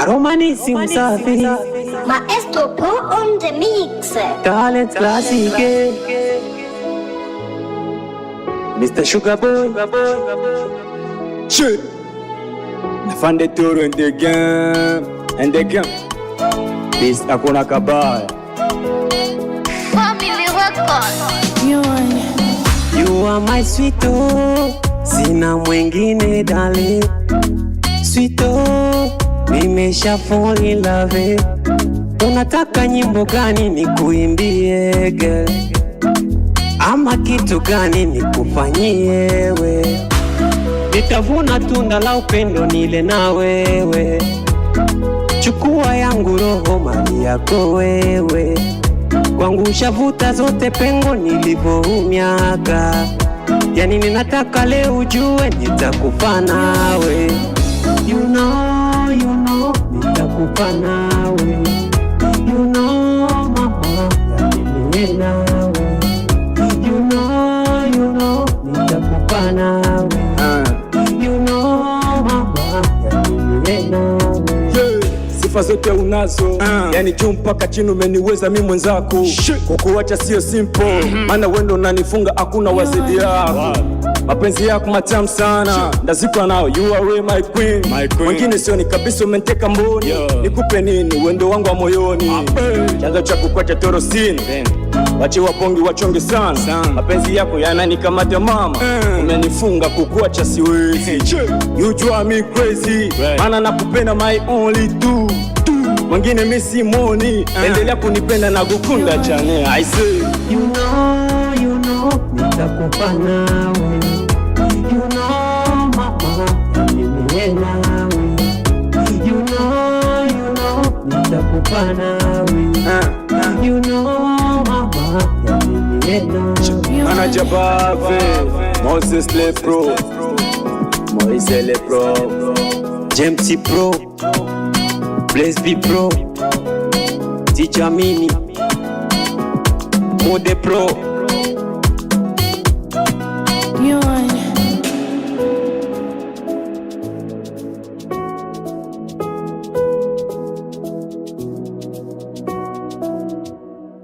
Aromani si msafi, Maestro Pro on the mix. talent classic, Mr. Sugar Boy. Shit. Nafande toro in the game. This hakuna kabaya. Family Records. You are my sweet oh, sina mwengine darling. Sweet oh, nimesha fall in love. Unataka nyimbo gani nikuimbie girl? Ama kitu gani nikufanyie we? Nitavuna tunda la upendo nile na wewe. Chukua yangu roho mali yako wewe. Kwangu ushavuta zote pengo nilivoumiaka. Yani ninataka leo ujue nitakufa nawe. You know, nitakufa nawe. You know, mama, yani nawe. You know, nitakufa nawe. You know, mama, yani nawe. Sifa zote unazo, yani juu mpaka chini umeniweza mimi mwenzako. Kukuacha sio simple, maana wendo unanifunga hakuna wazidi yako. Mapenzi yako matamu sana, ndazikwa nao, you are my queen. Mwingine sio ni kabisa umenteka mboni. Nikupe nini wendo wangu wa moyoni? Chanzo cha kukuacha toro sini, wache wapongi wachonge sana. Mapenzi yako yananikamata mama, umenifunga kukuacha siwezi. You drive me crazy, maana nakupenda my only two. Mwingine mimi simoni, endelea kunipenda na kukunda chane. I say You know, nitakufa nawe. You know, mama, yani nawe. You know, nitakufa nawe. You know, mama, yani nawe. Manager Bave, Moses Le Pro, Moise Le Pro, James Pro, Blaze B Pro, Teacher Mini, Mode Pro. You are